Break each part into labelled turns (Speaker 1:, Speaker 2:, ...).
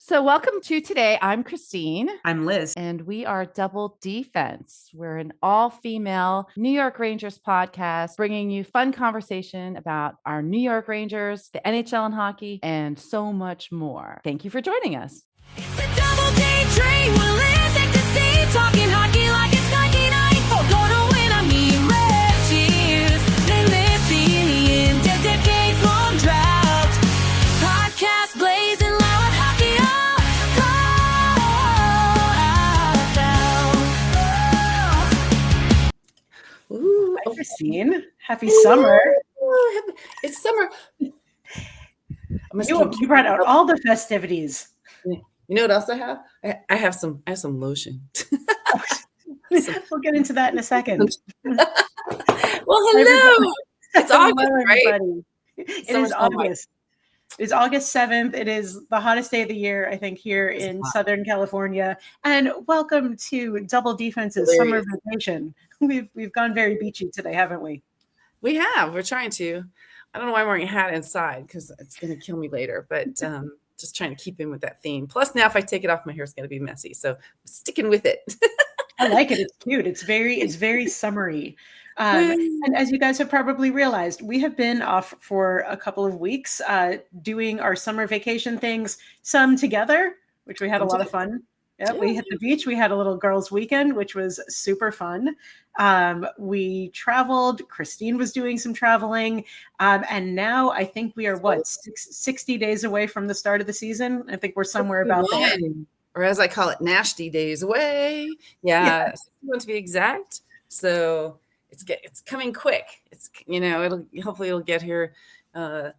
Speaker 1: So, welcome to today. I'm Christine.
Speaker 2: I'm Liz.
Speaker 1: And we are Double D-fense. We're an all-female New York Rangers podcast, bringing you fun conversation about our New York Rangers, the NHL and hockey, and so much more. Thank you for joining us.
Speaker 3: It's a double day train. We'll to stay talking hockey like it's 1994. Gonna win, I mean red tears. They live in decades-long drought. Podcast blazing loud, hockey all
Speaker 2: Ooh, hi, Christine. Happy summer.
Speaker 4: It's summer.
Speaker 2: You brought out all the festivities.
Speaker 4: You know what else I have? I have some lotion.
Speaker 2: We'll get into that in a second.
Speaker 4: Well, hello. It's August, right?
Speaker 2: Everybody. It is August. It's August 7th. It is the hottest day of the year, I think, here in Southern California. And welcome to Double D-fense's summer vacation. We've gone very beachy today, haven't we?
Speaker 4: We have. We're trying to. I don't know why I'm wearing a hat inside because it's going to kill me later. But just trying to keep in with that theme. Plus, now if I take it off, my hair's going to be messy. So I'm sticking with it.
Speaker 2: I like it. It's cute. It's very summery. And as you guys have probably realized, we have been off for a couple of weeks doing our summer vacation things, some together, which we had a lot of fun. Yep, we hit the beach. We had a little girls' weekend, which was super fun. We traveled. Christine was doing some traveling. And now I think we are, 60 days away from the start of the season? I think we're somewhere about there.
Speaker 4: Or as I call it, nasty days away. Yeah. To be exact. So it's coming quick. It's, hopefully it'll get here a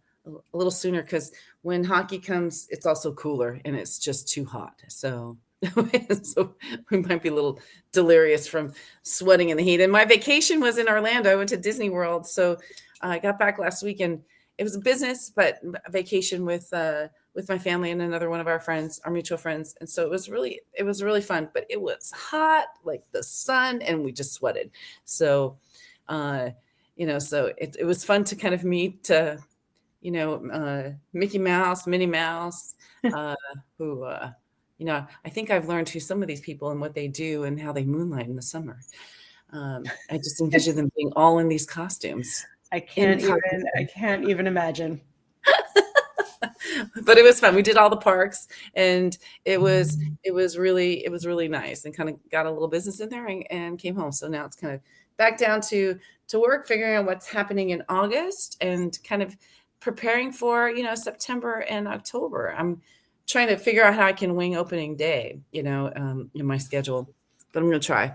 Speaker 4: little sooner because when hockey comes, it's also cooler and it's just too hot. So we might be a little delirious from sweating in the heat. And my vacation was in Orlando. I went to Disney World. So I got back last week and it was a business, but a vacation with my family and another one of our friends, our mutual friends. And so it was really fun, but it was hot, like the sun, and we just sweated. So, so it was fun to kind of meet, Mickey Mouse, Minnie Mouse, who, I think I've learned who some of these people and what they do and how they moonlight in the summer. I just envision them being all in these costumes.
Speaker 2: I can't even imagine.
Speaker 4: But it was fun. We did all the parks and it was really nice and kind of got a little business in there and came home. So now it's kind of back down to work, figuring out what's happening in August and kind of preparing for, September and October. I'm trying to figure out how I can wing opening day, in my schedule, but I'm going to try.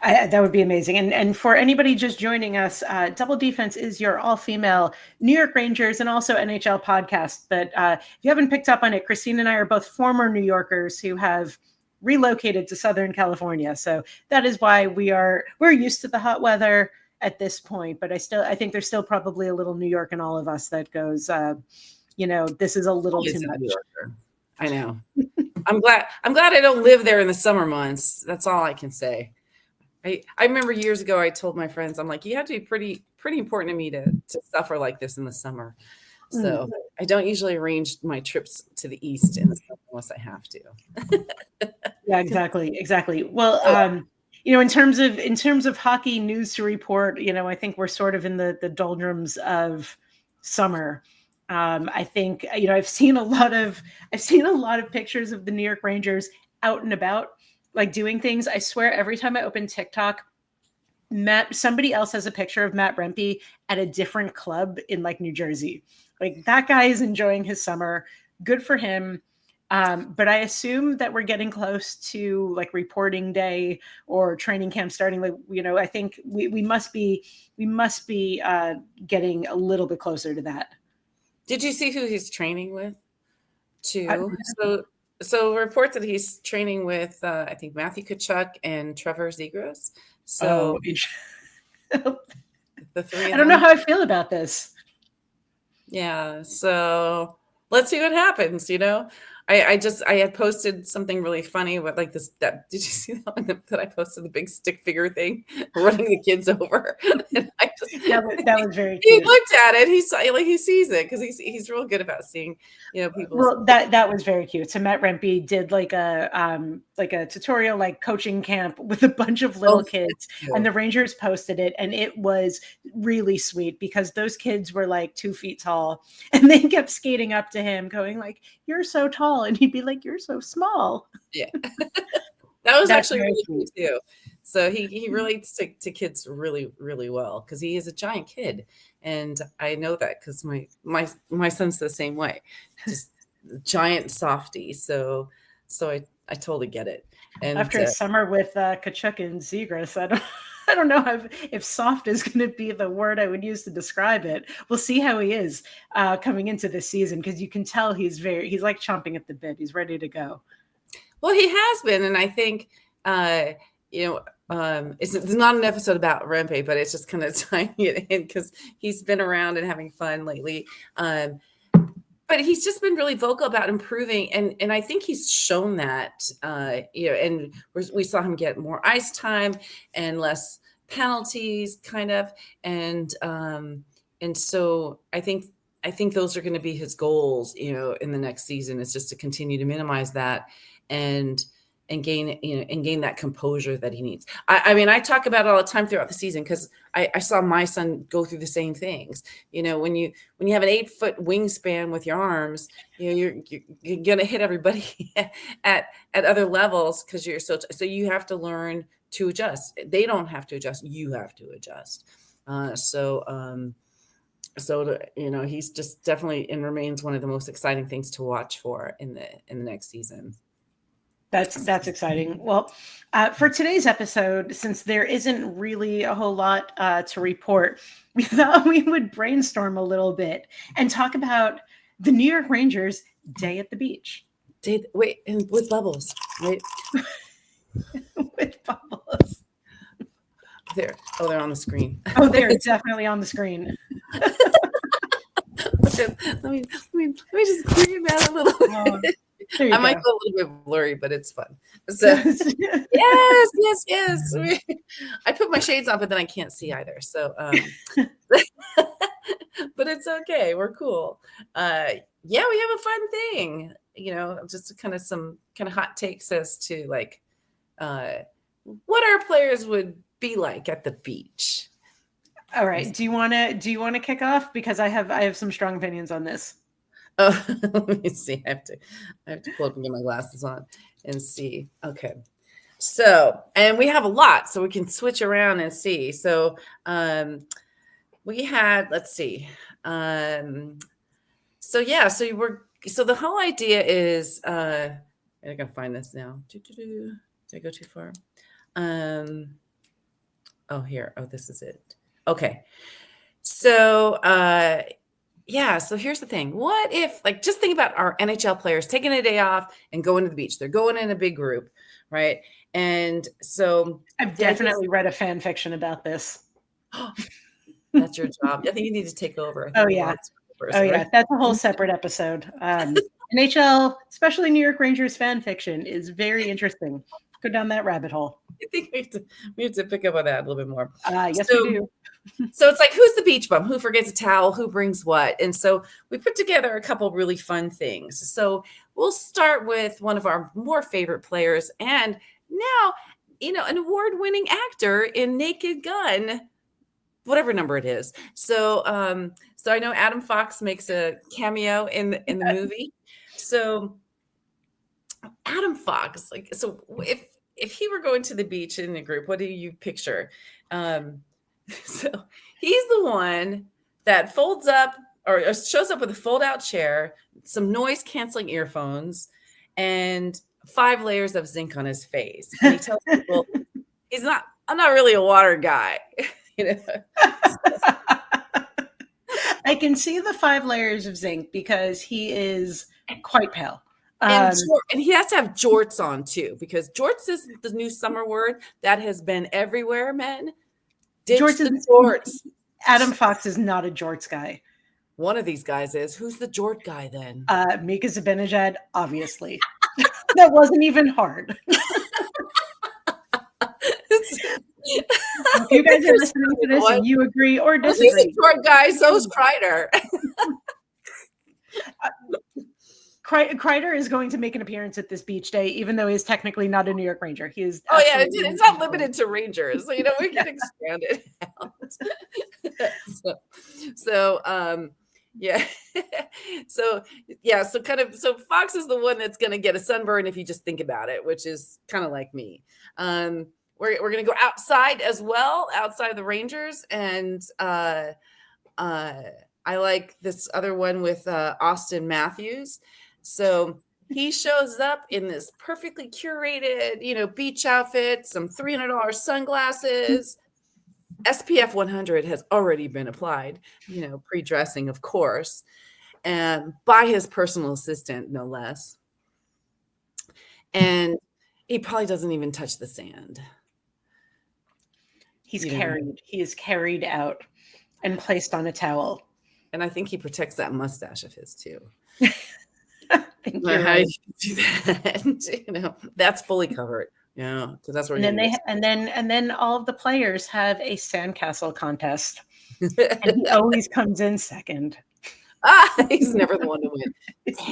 Speaker 2: That would be amazing. And for anybody just joining us, Double D-fense is your all-female New York Rangers and also NHL podcast. But if you haven't picked up on it, Christine and I are both former New Yorkers who have relocated to Southern California. So that is why we're used to the hot weather at this point. But I think there's still probably a little New York in all of us that goes, this is a little too much.
Speaker 4: I know. I'm glad I don't live there in the summer months. That's all I can say. I remember years ago, I told my friends, I'm like, you have to be pretty important to me to suffer like this in the summer. So I don't usually arrange my trips to the East in the summer unless I have to.
Speaker 2: Yeah, exactly. Well, in terms of hockey news to report, I think we're sort of in the doldrums of summer. I think, I've seen a lot of pictures of the New York Rangers out and about, like doing things. I swear every time I open TikTok, somebody else has a picture of Matt Rempe at a different club in like New Jersey. Like that guy is enjoying his summer. Good for him. But I assume that we're getting close to like reporting day or training camp starting. Like, I think we must be getting a little bit closer to that.
Speaker 4: Did you see who he's training with too? So reports that he's training with, I think, Matthew Tkachuk and Trevor Zegras. So the three.
Speaker 2: I don't know how I feel about this.
Speaker 4: Yeah. So let's see what happens. I had posted something really funny with like this. Did you see that one that I posted, the big stick figure thing running the kids over? And
Speaker 2: that was very
Speaker 4: he
Speaker 2: cute.
Speaker 4: looked at it. He saw, like, he sees it because he's real good about seeing, people.
Speaker 2: Well, that was very cute. So Matt Rempe did like a tutorial, like coaching camp with a bunch of little kids, and the Rangers posted it, and it was really sweet because those kids were like 2 feet tall, and they kept skating up to him, going like, "You're so tall," and he'd be like, "You're so small."
Speaker 4: Yeah, that was
Speaker 2: That's
Speaker 4: actually
Speaker 2: very
Speaker 4: really
Speaker 2: sweet.
Speaker 4: cute too. So he relates to kids really, really well because he is a giant kid, and I know that because my son's the same way, just giant softy. So I totally get it. And
Speaker 2: After a summer with Kachuk and Zegras, I don't know if soft is going to be the word I would use to describe it. We'll see how he is coming into this season, because you can tell he's like chomping at the bit. He's ready to go.
Speaker 4: Well, he has been, and I think it's not an episode about Rempe, but it's just kind of tying it in because he's been around and having fun lately. But he's just been really vocal about improving, and I think he's shown that. And we saw him get more ice time and less penalties, kind of, and so I think those are going to be his goals, in the next season, is just to continue to minimize that and gain that composure that he needs. I mean, I talk about it all the time throughout the season because I saw my son go through the same things. When you have an 8-foot wingspan with your arms, you're gonna hit everybody at other levels because you're so you have to learn to adjust. They don't have to adjust; you have to adjust. He's just definitely and remains one of the most exciting things to watch for in the next season.
Speaker 2: That's exciting. Well, for today's episode, since there isn't really a whole lot to report, we thought we would brainstorm a little bit and talk about the New York Rangers' day at the beach.
Speaker 4: And with bubbles, right?
Speaker 2: With bubbles.
Speaker 4: They're on the screen.
Speaker 2: Oh, they're definitely on the screen.
Speaker 4: Let me just clear that a little bit. I might go a little bit blurry, but it's fun. So yes. I put my shades on, but then I can't see either. So, but it's okay. We're cool. We have a fun thing. Just some kind of hot takes as to like what our players would be like at the beach.
Speaker 2: All right. Do you want to kick off, because I have some strong opinions on this.
Speaker 4: Oh, let me see. I have to pull up and get my glasses on and see. Okay. So, and we have a lot, so we can switch around and see. So, we had, let's see. So the whole idea is, I gotta find this now. Did I go too far? Here. Oh, this is it. Okay. So, so here's the thing. What if, like, just think about our NHL players taking a day off and going to the beach. They're going in a big group, right? And so
Speaker 2: I've definitely read a fan fiction about this.
Speaker 4: That's your job. I think you need to take over.
Speaker 2: Oh, yeah. That's a whole separate episode. NHL, especially New York Rangers fan fiction, is very interesting. Go down that rabbit hole.
Speaker 4: I think we have to pick up on that a little bit more.
Speaker 2: Yes, we do.
Speaker 4: So it's like, who's the beach bum? Who forgets a towel? Who brings what? And so we put together a couple really fun things. So we'll start with one of our more favorite players, and now, an award-winning actor in Naked Gun, whatever number it is. So I know Adam Fox makes a cameo in the movie. So Adam Fox, so if he were going to the beach in a group, what do you picture? So he's the one that folds up or shows up with a fold-out chair, some noise-canceling earphones, and 5 layers of zinc on his face. And he tells people, I'm not really a water guy.
Speaker 2: I can see the 5 layers of zinc because he is quite pale.
Speaker 4: And he has to have jorts on too, because jorts is the new summer word that has been everywhere, men. Ditch the jorts.
Speaker 2: Adam Fox is not a jorts guy.
Speaker 4: one of these guys is. Who's the Jort guy then?
Speaker 2: Mika Zibanejad, obviously. That wasn't even hard. If you guys are listening to this and you agree or
Speaker 4: He's
Speaker 2: disagree,
Speaker 4: a Jort guy, so's Kreider.
Speaker 2: Kreider is going to make an appearance at this beach day, even though he's technically not a New York Ranger. He is.
Speaker 4: Oh yeah, it's not limited to Rangers, so we can expand it out. Yeah. So Fox is the one that's going to get a sunburn if you just think about it, which is kind of like me. We're going to go outside as well, outside the Rangers, and I like this other one with Austin Matthews. So he shows up in this perfectly curated, beach outfit, some $300 sunglasses. SPF 100 has already been applied, pre-dressing, of course, and by his personal assistant, no less. And he probably doesn't even touch the sand.
Speaker 2: He is carried out and placed on a towel.
Speaker 4: And I think he protects that mustache of his too.
Speaker 2: Right.
Speaker 4: Do that. That's fully covered. Yeah, because that's where.
Speaker 2: And then all of the players have a sandcastle contest, and he always comes in second.
Speaker 4: He's never the one to win.
Speaker 2: It's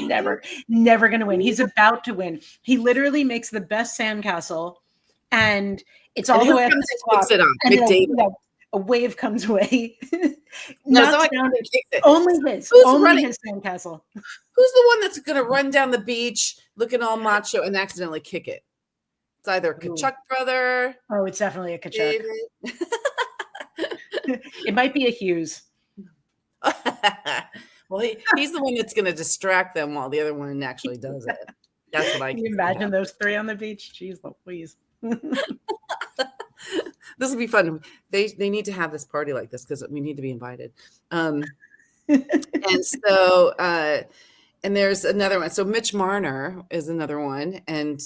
Speaker 2: never going to win. He's about to win. He literally makes the best sandcastle, and it's all the way up to the top. And a wave comes away. Only his sandcastle.
Speaker 4: Who's the one that's going to run down the beach looking all macho and accidentally kick it? It's either a Kachuk brother.
Speaker 2: Oh, it's definitely a Kachuk. It might be a Hughes.
Speaker 4: Well, he's the one that's going to distract them while the other one actually does it. That's what I can
Speaker 2: imagine those three on the beach. Jeez, please.
Speaker 4: This will be fun. They need to have this party like this because we need to be invited. And so, and there's another one. So Mitch Marner is another one. And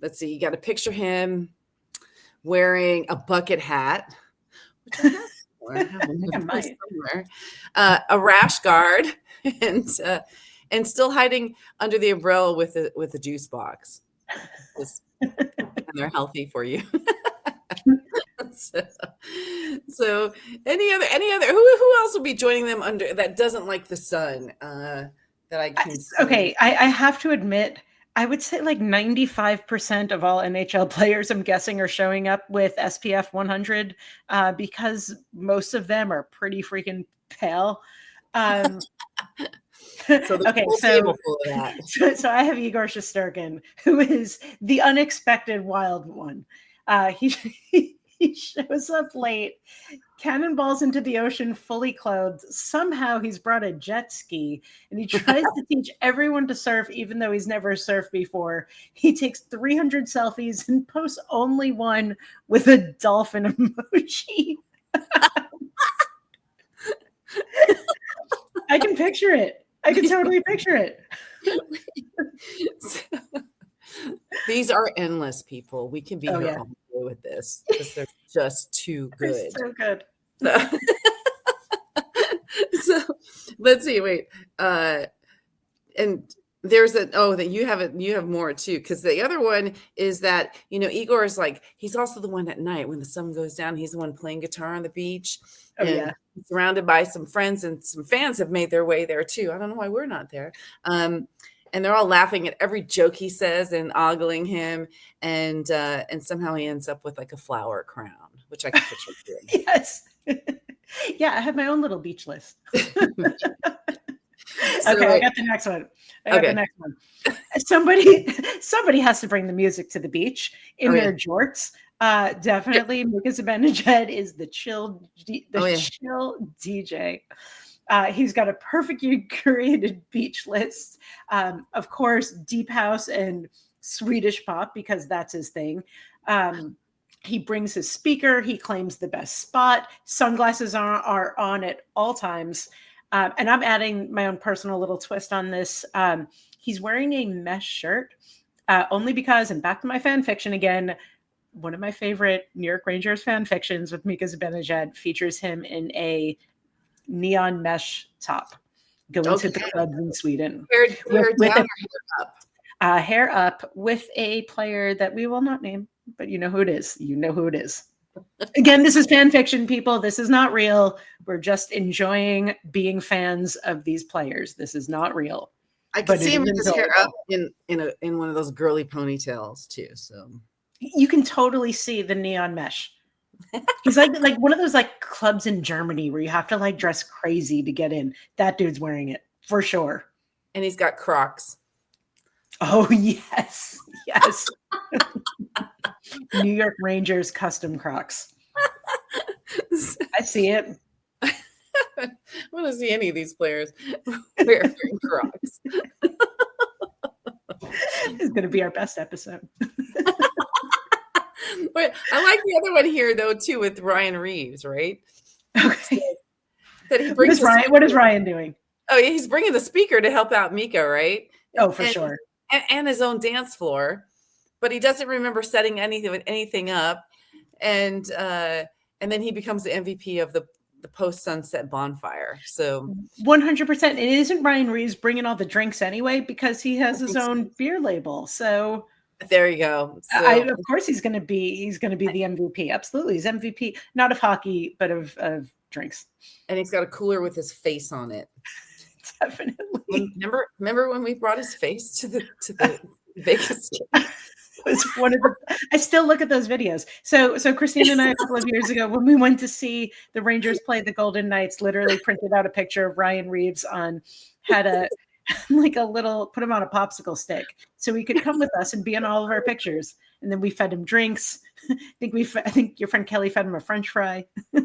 Speaker 4: let's see, you got to picture him wearing a bucket hat, which I have somewhere, a rash guard, and still hiding under the umbrella with a juice box. And they're healthy for you. So any other who else will be joining them under that doesn't like the sun that I can see?
Speaker 2: Okay, I have to admit, I would say like 95% of all NHL players, I'm guessing, are showing up with SPF 100 because most of them are pretty freaking pale. So I have Igor Shesterkin, who is the unexpected wild one. He shows up late, cannonballs into the ocean fully clothed. Somehow he's brought a jet ski, and he tries to teach everyone to surf, even though he's never surfed before. He takes 300 selfies and posts only one with a dolphin emoji. I can picture it. I can totally picture it.
Speaker 4: These are endless, people. We can be here all day with this because they're just too good.
Speaker 2: They're so good.
Speaker 4: So let's see. Wait, and there's that you have more too, because the other one is that Igor is like, he's also the one at night when the sun goes down. He's the one playing guitar on the beach. He's surrounded by some friends, and some fans have made their way there too. I don't know why we're not there. And they're all laughing at every joke he says and ogling him, and somehow he ends up with like a flower crown, which I can picture doing.
Speaker 2: Yes. Yeah, I have my own little beach list. Okay, I got the next one. Somebody has to bring the music to the beach in their jorts. Definitely, Mika Zibanejad is the chill DJ. He's got a perfectly curated beach list. Of course, deep house and Swedish pop, because that's his thing. He brings his speaker. He claims the best spot. Sunglasses are on at all times. And I'm adding my own personal little twist on this. He's wearing a mesh shirt only because, and back to my fan fiction again, one of my favorite New York Rangers fan fictions with Mika Zibanejad features him in a neon mesh top. going to the clubs in Sweden.
Speaker 4: Hair
Speaker 2: with
Speaker 4: down or hair up?
Speaker 2: Hair up with a player that we will not name, but you know who it is. You know who it is. Again, this is fan fiction, people. This is not real. We're just enjoying being fans of these players. This is not real.
Speaker 4: I could see him with his hair up in one of those girly ponytails too. So
Speaker 2: you can totally see the neon mesh. He's like one of those like clubs in Germany where you have to like dress crazy to get in. That dude's wearing it for sure.
Speaker 4: And he's got Crocs.
Speaker 2: Oh yes, yes. New York Rangers custom Crocs. I see it.
Speaker 4: I want to see any of these players wearing Crocs.
Speaker 2: This is going to be our best episode.
Speaker 4: But I like the other one here though too with Ryan Reeves, right?
Speaker 2: Okay.
Speaker 4: That he brings
Speaker 2: what is Ryan doing?
Speaker 4: Oh yeah, he's bringing the speaker to help out Mika, right?
Speaker 2: Oh, for sure.
Speaker 4: And his own dance floor, but he doesn't remember setting anything up, and then he becomes the MVP of the post sunset bonfire. So
Speaker 2: 100%. And isn't Ryan Reeves bringing all the drinks anyway because he has his own beer label? So
Speaker 4: there you go. So,
Speaker 2: of course he's going to be the MVP. Absolutely, he's MVP not of hockey but of drinks. And
Speaker 4: he's got a cooler with his face on it.
Speaker 2: Definitely.
Speaker 4: Remember when we brought his face to the Vegas game?
Speaker 2: It's one of the. I still look at those videos. So Christine and I a couple of years ago when we went to see the Rangers play the Golden Knights, literally printed out a picture of Ryan Reeves had a little, put him on a popsicle stick so he could come with us and be in all of our pictures. And then we fed him drinks. I think your friend Kelly fed him a French fry.
Speaker 4: I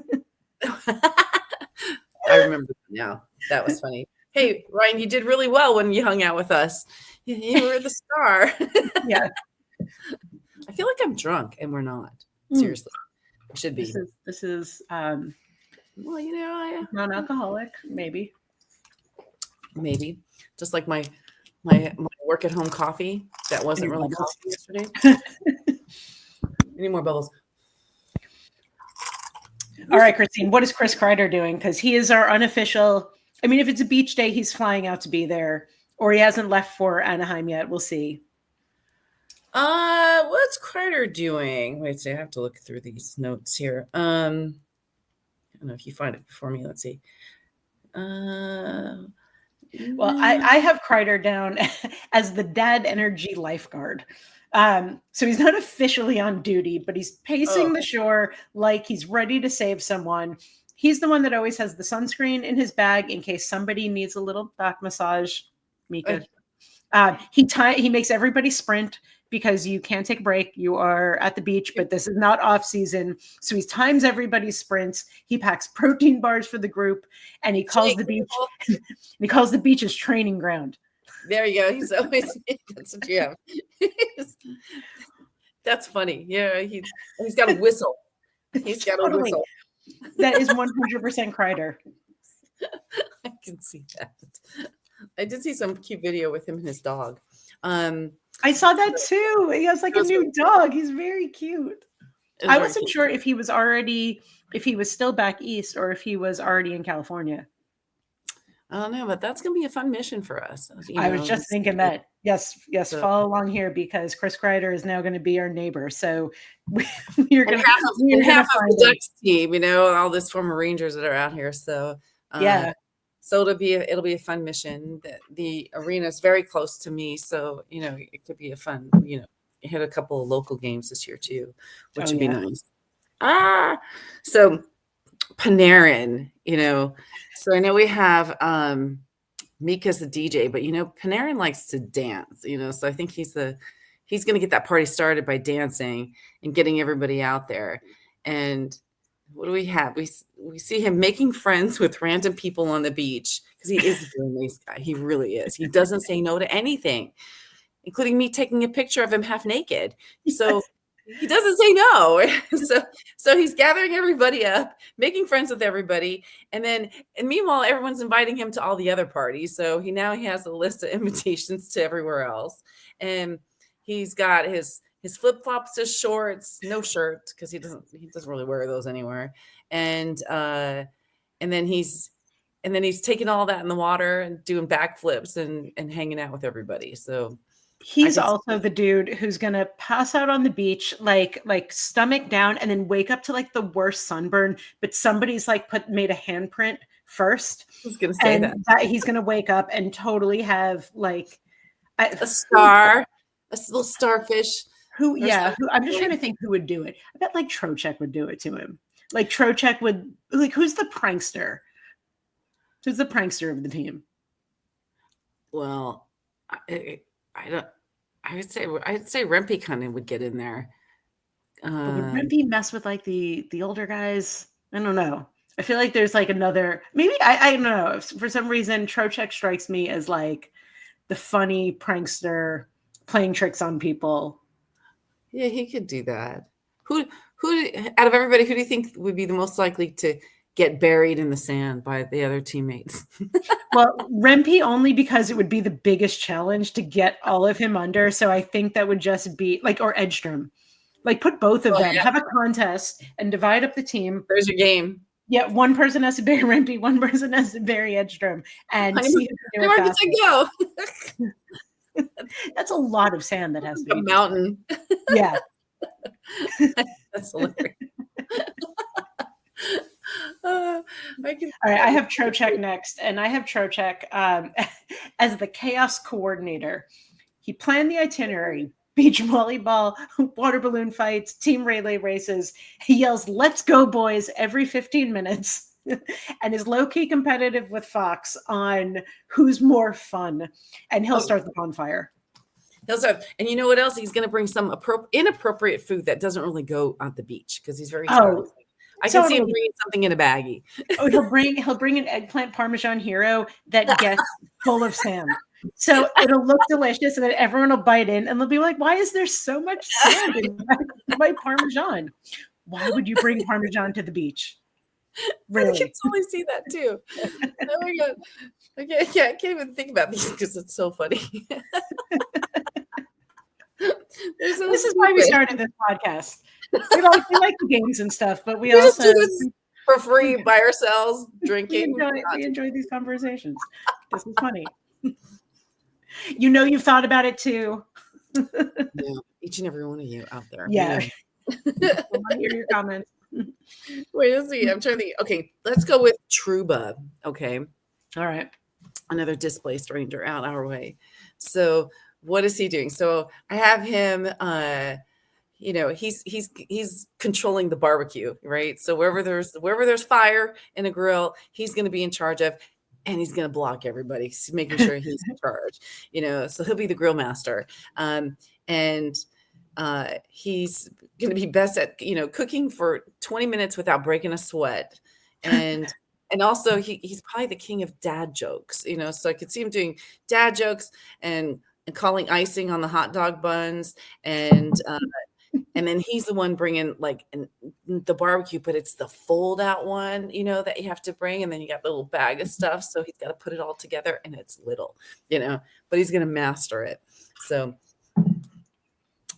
Speaker 4: remember now. That was funny. Hey, Ryan, you did really well when you hung out with us. You were the star.
Speaker 2: Yeah.
Speaker 4: I feel like I'm drunk and we're not. Seriously. I should be.
Speaker 2: This is
Speaker 4: well,
Speaker 2: non-alcoholic, maybe.
Speaker 4: Just like my work at home coffee. That wasn't really coffee yesterday. Any more bubbles?
Speaker 2: All right, Christine, what is Chris Kreider doing? Because he is our unofficial. I mean, if it's a beach day, he's flying out to be there, or he hasn't left for Anaheim yet. We'll see.
Speaker 4: What's Kreider doing? Wait, I have to look through these notes here. I don't know if you find it before me. Let's see.
Speaker 2: Well, I have Kreider down as the dad energy lifeguard. So he's not officially on duty, but he's pacing the shore like he's ready to save someone. He's the one that always has the sunscreen in his bag in case somebody needs a little back massage. Mika. He makes everybody sprint because you can't take a break. You are at the beach, but this is not off season. So he times everybody's sprints. He packs protein bars for the group, and he calls the beach his training ground.
Speaker 4: There you go. He's always that's what you have. That's funny. Yeah, he's got a whistle. He's got a whistle.
Speaker 2: That is 100% Kreider.
Speaker 4: I can see that. I did see some cute video with him and his dog.
Speaker 2: I saw that too. He has like a new dog. He's very cute. I wasn't sure if he was still back east or if he was already in California.
Speaker 4: I don't know, but that's going to be a fun mission for us.
Speaker 2: I was just thinking that. Yes, so, follow along here because Chris Kreider is now going to be our neighbor. So we're going to
Speaker 4: have a Ducks team, all these former Rangers that are out here. So
Speaker 2: yeah.
Speaker 4: So it'll be a fun mission. The arena is very close to me, so it could be a fun. Hit a couple of local games this year too, which would be nice. So Panarin, So I know we have Mika's the DJ, but Panarin likes to dance. So I think he's going to get that party started by dancing and getting everybody out there. And what do we have? We see him making friends with random people on the beach because he is a very nice guy. He really is. He doesn't say no to anything, including me taking a picture of him half naked. So he doesn't say no. So he's gathering everybody up, making friends with everybody. And meanwhile, everyone's inviting him to all the other parties. So he has a list of invitations to everywhere else. And he's got his flip-flops, his shorts, no shirt because he doesn't really wear those anywhere. And then he's then he's taking all that in the water and doing backflips and hanging out with everybody. So
Speaker 2: he's also the dude who's gonna pass out on the beach, like stomach down, and then wake up to like the worst sunburn. But somebody's like made a handprint first.
Speaker 4: I was gonna say
Speaker 2: and
Speaker 4: that
Speaker 2: he's gonna wake up and totally have like
Speaker 4: a star, a little starfish.
Speaker 2: Who? I'm just trying to think who would do it. I bet like Trocheck would do it to him. Like Trocheck would. Like, who's the prankster? Who's the prankster of the team?
Speaker 4: Well, I don't. I'd say Rempe kind of would get in there.
Speaker 2: But would Rempe mess with like the older guys? I don't know. I feel like there's like another. Maybe I don't know. For some reason, Trocheck strikes me as like the funny prankster playing tricks on people.
Speaker 4: Yeah, he could do that. Who out of everybody, who do you think would be the most likely to get buried in the sand by the other teammates?
Speaker 2: Well, Rempe only because it would be the biggest challenge to get all of him under. So I think that would just be like, or Edstrom, like put both of them, have a contest and divide up the team.
Speaker 4: There's your game.
Speaker 2: Yeah, one person has to bury Rempe, one person has to bury Edstrom, and see who can do it
Speaker 4: go.
Speaker 2: That's a lot of sand that has to be
Speaker 4: a mountain.
Speaker 2: Yeah.
Speaker 4: That's hilarious.
Speaker 2: All right, I have Trocheck next, and I have Trocheck as the chaos coordinator. He planned the itinerary: beach volleyball, water balloon fights, team relay races. He yells, "Let's go, boys," every 15 minutes, and is low-key competitive with Fox on who's more fun, and he'll start the bonfire.
Speaker 4: And you know what else? He's going to bring some inappropriate food that doesn't really go on the beach because he's very I can see him bringing something in a baggie.
Speaker 2: He'll bring an eggplant Parmesan hero that gets full of sand. So it'll look delicious, and then everyone will bite in, and they'll be like, "Why is there so much sand in my Parmesan? Why would you bring Parmesan to the beach?" Really?
Speaker 4: I can totally see that too. Oh my god! I can't even think about these because it's so funny.
Speaker 2: This is why we started this podcast. We like the games and stuff, but we also
Speaker 4: do this for free by ourselves drinking.
Speaker 2: We enjoy these conversations. This is funny. You know, you've thought about it too.
Speaker 4: Yeah, each and every one of you out there.
Speaker 2: Yeah. I want to hear your comments.
Speaker 4: Wait, let's see. I'm trying to think. Okay, let's go with Truba. Okay.
Speaker 2: All right.
Speaker 4: Another displaced ranger out our way. So what is he doing? So I have him he's controlling the barbecue, right? So wherever there's fire in a grill, he's going to be in charge of, and he's going to block everybody, making sure he's in charge, so he'll be the grill master. And he's going to be best at, cooking for 20 minutes without breaking a sweat. And also he's probably the king of dad jokes, so I could see him doing dad jokes and calling icing on the hot dog buns. And then he's the one bringing the barbecue, but it's the fold out one, that you have to bring. And then you got the little bag of stuff. So he's got to put it all together, and it's little, but he's going to master it. So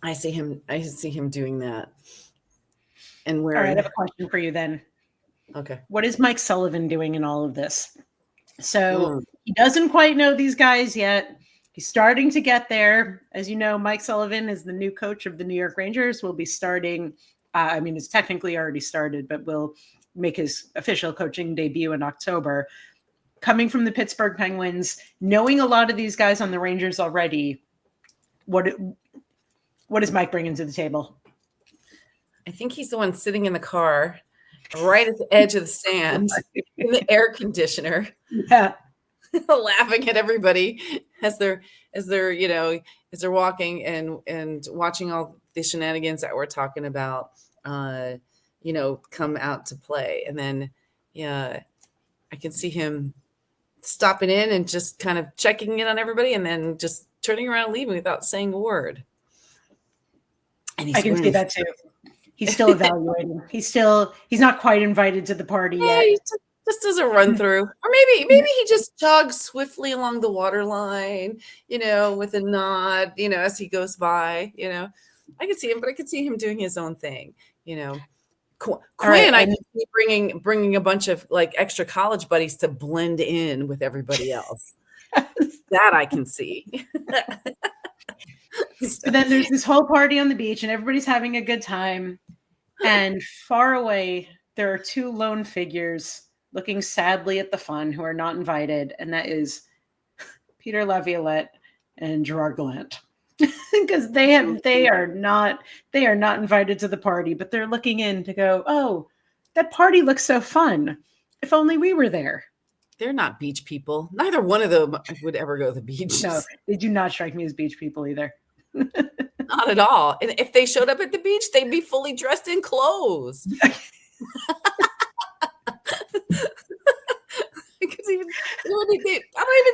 Speaker 4: I see him doing that. And where?
Speaker 2: All right, I have a question for you then.
Speaker 4: Okay.
Speaker 2: What is Mike Sullivan doing in all of this? So he doesn't quite know these guys yet. He's starting to get there. As you know, Mike Sullivan is the new coach of the New York Rangers. Will be starting. It's technically already started, but will make his official coaching debut in October. Coming from the Pittsburgh Penguins, knowing a lot of these guys on the Rangers already, what is Mike bringing to the table?
Speaker 4: I think he's the one sitting in the car, right at the edge of the sand, in the air conditioner.
Speaker 2: Yeah.
Speaker 4: Laughing at everybody as they're walking and watching all the shenanigans that we're talking about, come out to play. And then, I can see him stopping in and just kind of checking in on everybody, and then just turning around and leaving without saying a word. And
Speaker 2: I can see that too. He's still evaluating. He's not quite invited to the party yet.
Speaker 4: Just as a run through, or maybe he just jogs swiftly along the water line, with a nod, as he goes by. I could see him, but I could see him doing his own thing,
Speaker 2: right,
Speaker 4: Quinn, I can see bringing a bunch of like extra college buddies to blend in with everybody else. That I can see.
Speaker 2: So then there's this whole party on the beach, and everybody's having a good time. And far away, there are two lone figures looking sadly at the fun who are not invited, and that is Peter Laviolette and Gerard Gallant. Because they are not invited to the party, but they're looking in to go, oh, that party looks so fun. If only we were there.
Speaker 4: They're not beach people. Neither one of them would ever go to the beach.
Speaker 2: No, they do not strike me as beach people either.
Speaker 4: Not at all. And if they showed up at the beach, they'd be fully dressed in clothes.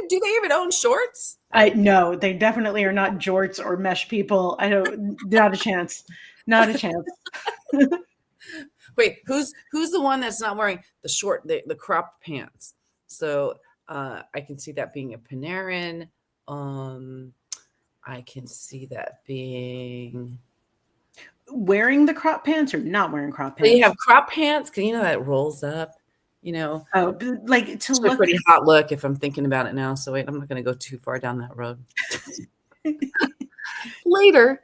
Speaker 4: Do they even own shorts?
Speaker 2: No, they definitely are not jorts or mesh people. Not a chance. Not a chance.
Speaker 4: Wait, who's the one that's not wearing the cropped pants? So I can see that being a Panarin. I can see that being
Speaker 2: wearing the crop pants or not wearing crop pants.
Speaker 4: So you have crop pants because that rolls up.
Speaker 2: Oh, like to
Speaker 4: it's
Speaker 2: look
Speaker 4: a pretty hot look if I'm thinking about it now. So wait, I'm not going to go too far down that road. Later.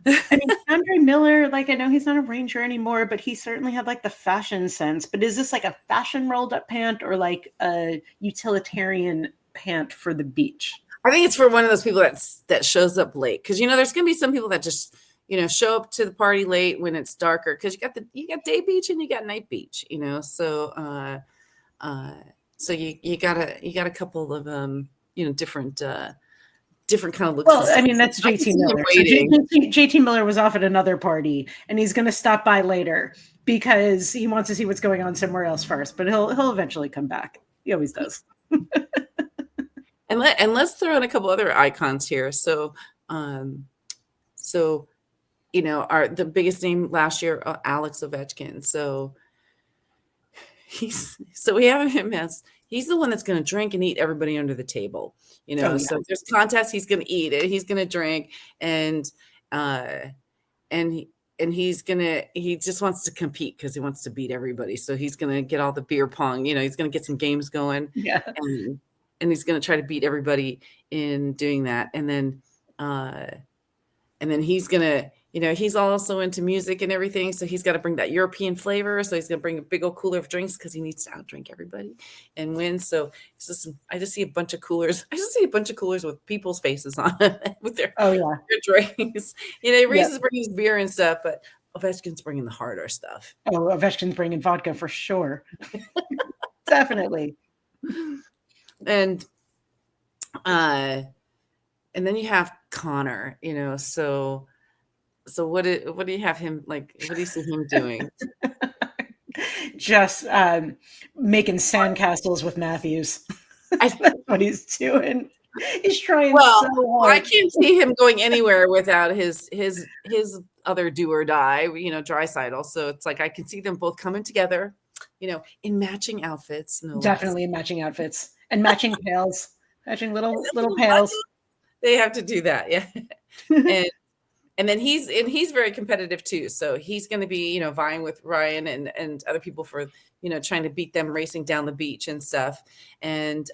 Speaker 2: I mean, Andre Miller, like I know he's not a Ranger anymore, but he certainly had like the fashion sense. But is this like a fashion rolled up pant or like a utilitarian pant for the beach?
Speaker 4: I think it's for one of those people that shows up late because there's going to be some people that just show up to the party late when it's darker because you got day beach and you got night beach, so you got a couple of different kind of looks.
Speaker 2: Well, I mean that's JT Miller. So JT Miller was off at another party and he's going to stop by later because he wants to see what's going on somewhere else first, but he'll eventually come back. He always does.
Speaker 4: And let's throw in a couple other icons here. So the biggest name last year, Alex Ovechkin. So we have him as he's the one that's going to drink and eat everybody under the table. So if there's contests, he's going to eat it. He's going to drink and he just wants to compete because he wants to beat everybody. So he's going to get all the beer pong. He's going to get some games going.
Speaker 2: Yeah.
Speaker 4: And he's going to try to beat everybody in doing that. And then he's going to, he's also into music and everything. So he's got to bring that European flavor. So he's going to bring a big old cooler of drinks because he needs to outdrink everybody and win. So I just see a bunch of coolers. I just see a bunch of coolers with people's faces on it with their drinks. Reese is bringing his beer and stuff, but Ovechkin's bringing the harder stuff.
Speaker 2: Oh, Ovechkin's bringing vodka for sure. Definitely.
Speaker 4: And then you have Connor, so what do you have him like? What do you see him doing?
Speaker 2: Just making sandcastles with Matthews. That's what he's doing. He's trying so hard.
Speaker 4: I can't see him going anywhere without his other do or die, Draisaitl. So it's like I can see them both coming together, in matching outfits.
Speaker 2: Definitely in matching outfits and matching pails, matching little pails.
Speaker 4: They have to do that, yeah. And then he's very competitive too. So he's going to be, vying with Ryan and other people for, trying to beat them racing down the beach and stuff. And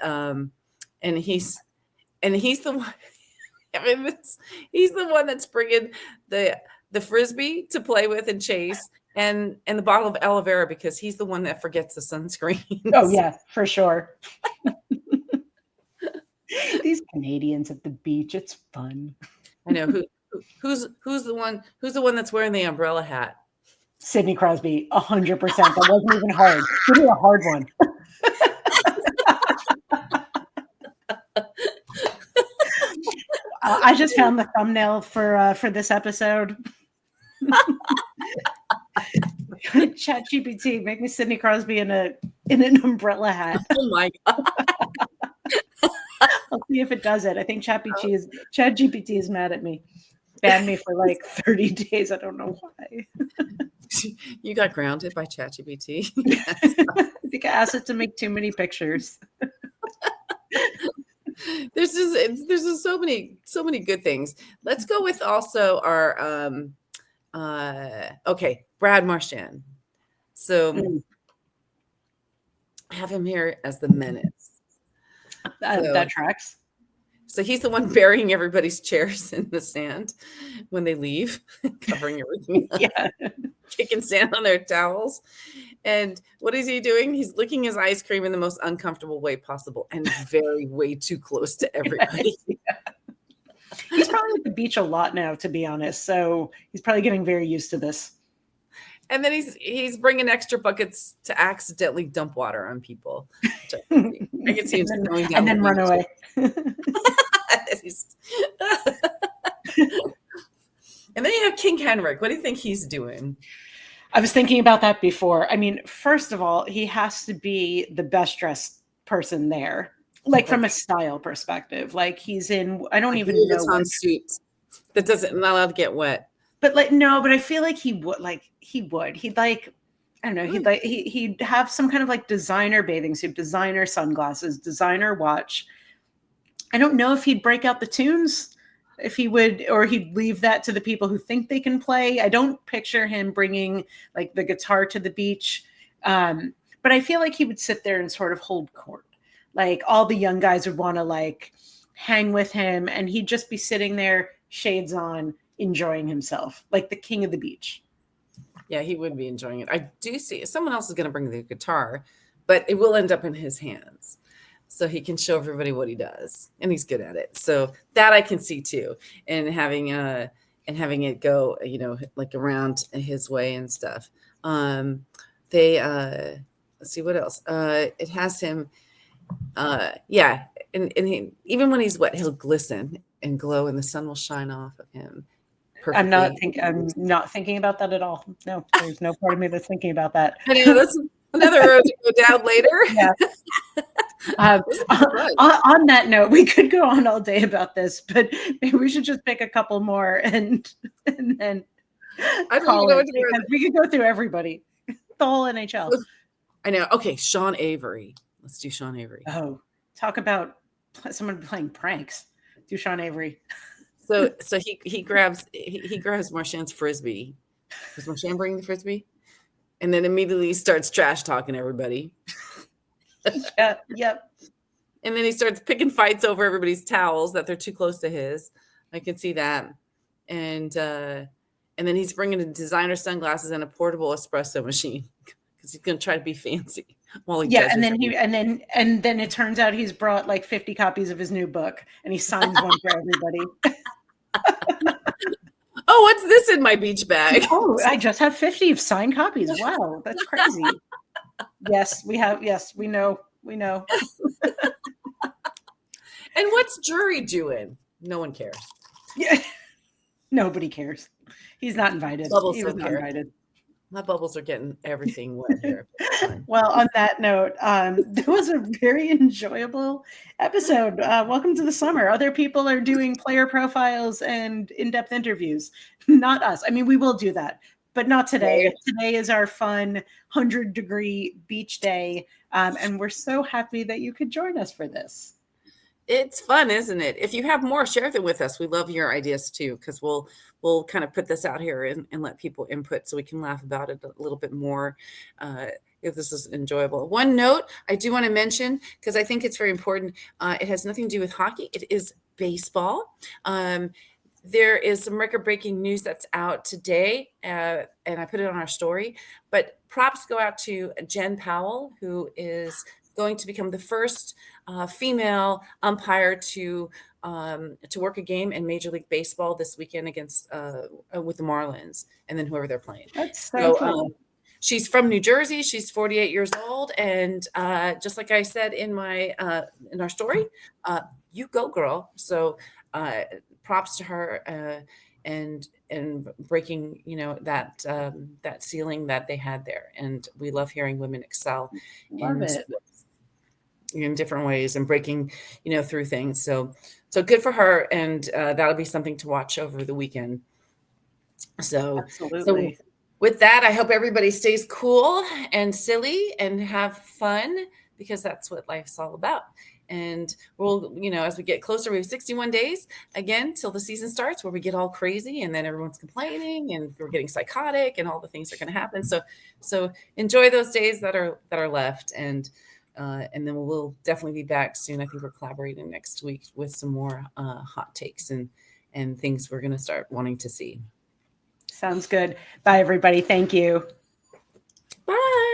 Speaker 4: he's the one. I mean, he's the one that's bringing the Frisbee to play with and chase. And the bottle of aloe vera because he's the one that forgets the sunscreen.
Speaker 2: Oh yeah, for sure. These Canadians at the beach, it's fun.
Speaker 4: I know who's the one that's wearing the umbrella hat.
Speaker 2: Sidney Crosby, 100%. That wasn't even hard. Give me a hard one. I just found the thumbnail for this episode. ChatGPT, make me Sidney Crosby in an umbrella hat.
Speaker 4: Oh my god!
Speaker 2: I'll see if it does it. I think ChatGPT is mad at me. Banned me for like 30 days. I don't know why.
Speaker 4: You got grounded by ChatGPT.
Speaker 2: I think I asked it to make too many pictures.
Speaker 4: There's just so many good things. Let's go with also our Okay, Brad Marchand. So
Speaker 2: Mm.
Speaker 4: I have him here as the menace.
Speaker 2: That tracks.
Speaker 4: So he's the one burying everybody's chairs in the sand when they leave, covering everything up,
Speaker 2: Yeah.
Speaker 4: kicking sand on their towels. And what is he doing? He's licking his ice cream in the most uncomfortable way possible and way too close to everybody.
Speaker 2: He's probably at the beach a lot now, to be honest. So he's probably getting very used to this.
Speaker 4: And then he's bringing extra buckets to accidentally dump water on people. I can see him going down
Speaker 2: and then run away.
Speaker 4: And then you have King Henrik. What do you think he's doing?
Speaker 2: I was thinking about that before. I mean, first of all, he has to be the best dressed person there, like from a style perspective. Like he's in, I don't even know.
Speaker 4: On suit that not allowed to get wet.
Speaker 2: But like, no, but I feel like he would. He'd like, I don't know. He'd have some kind of like designer bathing suit, designer sunglasses, designer watch. I don't know if he'd break out the tunes, if he would, or he'd leave that to the people who think they can play. I don't picture him bringing like the guitar to the beach. But I feel like he would sit there and sort of hold court. Like all the young guys would want to like hang with him, and he'd just be sitting there, shades on, enjoying himself, like the king of the beach.
Speaker 4: Yeah, he would be enjoying it. I do see someone else is going to bring the guitar, but it will end up in his hands. So he can show everybody what he does, and he's good at it. So that I can see too, and having it go, like around his way and stuff. Let's see what else. It has him. And he, even when he's wet, he'll glisten and glow, and the sun will shine off of him.
Speaker 2: Perfectly. I'm not thinking about that at all. No, there's no part of me that's thinking about that.
Speaker 4: I know that's another road to go down later.
Speaker 2: Yeah. On that note, we could go on all day about this, but maybe we should just pick a couple more and then
Speaker 4: I don't know what to do.
Speaker 2: We could go through everybody, the whole NHL.
Speaker 4: I know. Okay, Sean Avery. Let's do Sean Avery.
Speaker 2: Oh, talk about someone playing pranks. Do Sean Avery.
Speaker 4: So he grabs Marchand's frisbee. Does Marchand bring the frisbee? And then immediately starts trash talking everybody.
Speaker 2: Yep.
Speaker 4: And then he starts picking fights over everybody's towels that they're too close to his. I can see that. And then he's bringing in designer sunglasses and a portable espresso machine because he's going to try to be fancy while he
Speaker 2: and then it turns out he's brought like 50 copies of his new book, and he signs one for everybody.
Speaker 4: Oh, what's this in my beach bag?
Speaker 2: Oh, I just have 50 signed copies. Wow, that's crazy. Yes, we have. Yes, we know.
Speaker 4: And what's Drury doing? No one cares.
Speaker 2: Yeah, nobody cares. He's not invited. He was not invited.
Speaker 4: My bubbles are getting everything wet here.
Speaker 2: Well, on that note, it was a very enjoyable episode. Welcome to the summer. Other people are doing player profiles and in-depth interviews. Not us. I mean, we will do that, but not today. Right. Today is our fun 100-degree beach day, and we're so happy that you could join us for this.
Speaker 4: It's fun, isn't it? If you have more, share them with us. We love your ideas too, because we'll kind of put this out here and let people input so we can laugh about it a little bit more if this is enjoyable. One note I do want to mention, because I think it's very important, it has nothing to do with hockey. It is baseball. There is some record-breaking news that's out today, and I put it on our story. But props go out to Jen Powell, who is going to become the first female umpire to work a game in Major League Baseball this weekend against with the Marlins, and then whoever they're playing.
Speaker 2: That's so cool.
Speaker 4: She's from New Jersey. She's 48 years old, and just like I said in our story, you go, girl. So props to her and breaking that ceiling that they had there, and we love hearing women excel in different ways and breaking through things. So good for her, and that'll be something to watch over the weekend. So
Speaker 2: absolutely.
Speaker 4: So with that, I hope everybody stays cool and silly and have fun, because that's what life's all about. And we'll, as we get closer, we have 61 days again till the season starts, where we get all crazy and then everyone's complaining and we're getting psychotic and all the things are going to happen. So enjoy those days that are left, and then we'll definitely be back soon. I think we're collaborating next week with some more hot takes and things we're going to start wanting to see.
Speaker 2: Sounds good. Bye, everybody. Thank you.
Speaker 4: Bye.